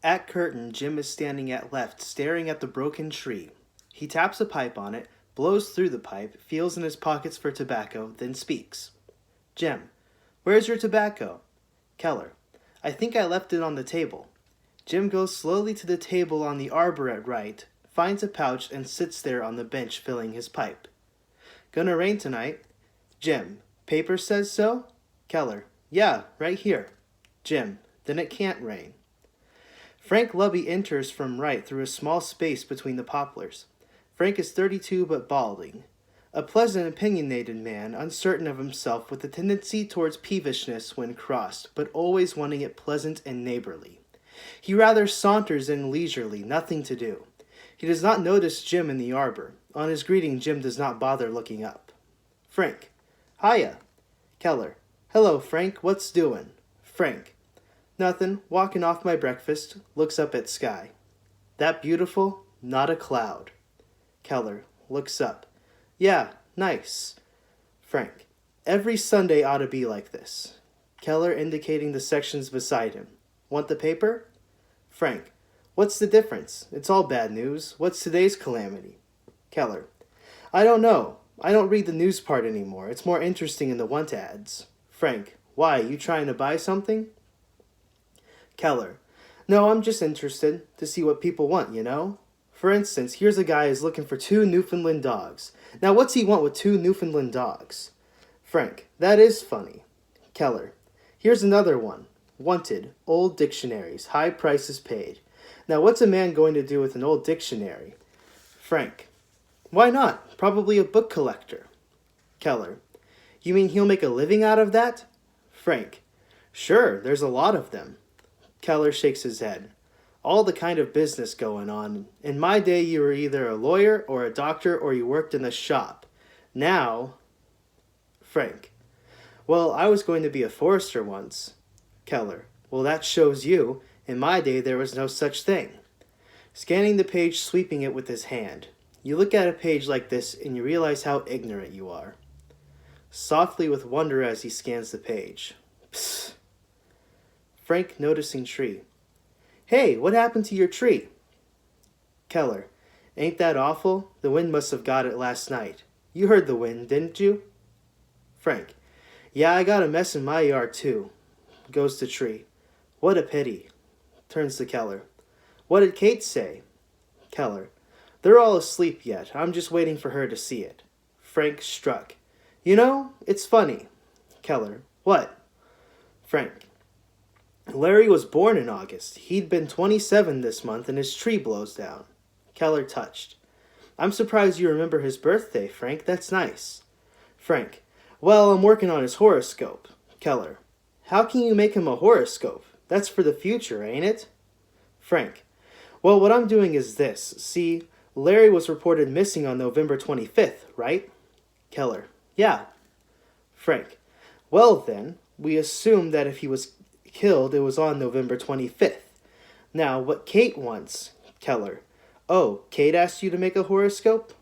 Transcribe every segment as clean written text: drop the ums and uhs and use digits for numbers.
At curtain, Jim is standing at left, staring at the broken tree. He taps a pipe on it, blows through the pipe, feels in his pockets for tobacco, then speaks. Jim, where's your tobacco? Keller, I think I left it on the table. Jim goes slowly to the table on the arbor at right, finds a pouch, and sits there on the bench filling his pipe. Gonna rain tonight. Jim, paper says so? Keller, yeah, right here. Jim, then it can't rain. Frank Lubby enters from right through a small space between the poplars. Frank is 32 but balding. A pleasant, opinionated man, uncertain of himself with a tendency towards peevishness when crossed, but always wanting it pleasant and neighborly. He rather saunters in leisurely, nothing to do. He does not notice Jim in the arbor. On his greeting, Jim does not bother looking up. Frank, hiya. Keller, hello, Frank, what's doin'? Frank, nothin', walking off my breakfast, looks up at sky. That beautiful? Not a cloud. Keller, looks up. Yeah, nice. Frank, every Sunday ought to be like this. Keller indicating the sections beside him. Want the paper? Frank, what's the difference? It's all bad news. What's today's calamity? Keller, I don't know. I don't read the news part anymore. It's more interesting in the want ads. Frank, why, you trying to buy something? Keller, no, I'm just interested to see what people want, you know? For instance, here's a guy who's looking for 2 Newfoundland dogs. Now, what's he want with 2 Newfoundland dogs? Frank, that is funny. Keller, here's another one. Wanted, old dictionaries, high prices paid. Now, what's a man going to do with an old dictionary? Frank, why not? Probably a book collector. Keller, you mean he'll make a living out of that? Frank, sure, there's a lot of them. Keller shakes his head. All the kind of business going on. In my day, you were either a lawyer or a doctor or you worked in a shop. Now... Frank, well, I was going to be a forester once. Keller, well, that shows you. In my day, there was no such thing. Scanning the page, sweeping it with his hand. You look at a page like this and you realize how ignorant you are. Softly with wonder as he scans the page. Psst. Frank noticing tree. Hey, what happened to your tree? Keller, ain't that awful? The wind must have got it last night. You heard the wind, didn't you? Frank, yeah, I got a mess in my yard too. Goes to tree. What a pity. Turns to Keller. What did Kate say? Keller, they're all asleep yet. I'm just waiting for her to see it. Frank struck. You know, it's funny. Keller, what? Frank, Larry was born in August. He'd been 27 this month and his tree blows down. Keller touched. I'm surprised you remember his birthday, Frank. That's nice. Frank, well, I'm working on his horoscope. Keller, how can you make him a horoscope? That's for the future, ain't it? Frank, well, what I'm doing is this. See, Larry was reported missing on November 25th, right? Keller, yeah. Frank, well then, we assume that if he was killed, it was on November 25th. Now, what Kate wants... Keller, oh, Kate asked you to make a horoscope?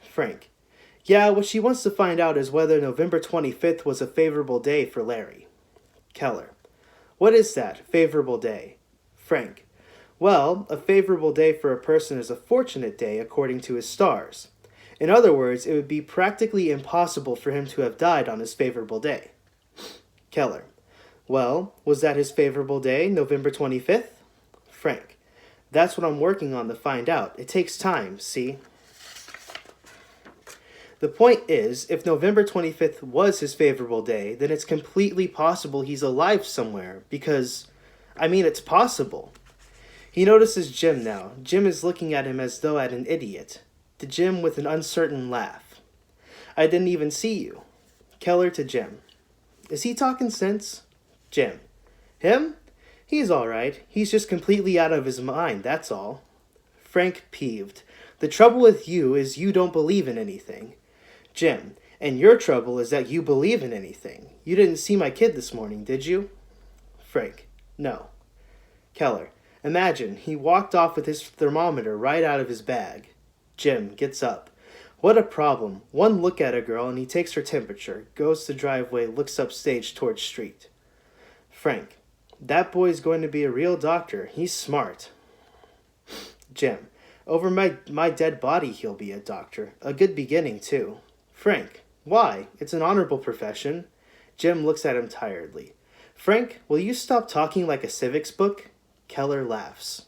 Frank, yeah, what she wants to find out is whether November 25th was a favorable day for Larry. Keller, what is that, favorable day? Frank, well, a favorable day for a person is a fortunate day according to his stars. In other words, it would be practically impossible for him to have died on his favorable day. Keller, well, was that his favorable day, November 25th? Frank, that's what I'm working on to find out. It takes time, see? The point is, if November 25th was his favorable day, then it's completely possible he's alive somewhere, because, it's possible. He notices Jim now. Jim is looking at him as though at an idiot. To Jim with an uncertain laugh. I didn't even see you. Keller to Jim. Is he talking sense? Jim. Him? He's all right. He's just completely out of his mind, that's all. Frank peeved. The trouble with you is you don't believe in anything. Jim. And your trouble is that you believe in anything. You didn't see my kid this morning, did you? Frank. No. Keller. Imagine, he walked off with his thermometer right out of his bag. Jim gets up. What a problem. One look at a girl and he takes her temperature, goes to driveway, looks upstage towards street. Frank. That boy's going to be a real doctor. He's smart. Jim. Over my dead body he'll be a doctor. A good beginning, too. Frank. Why? It's an honorable profession. Jim looks at him tiredly. Frank, will you stop talking like a civics book? Keller laughs.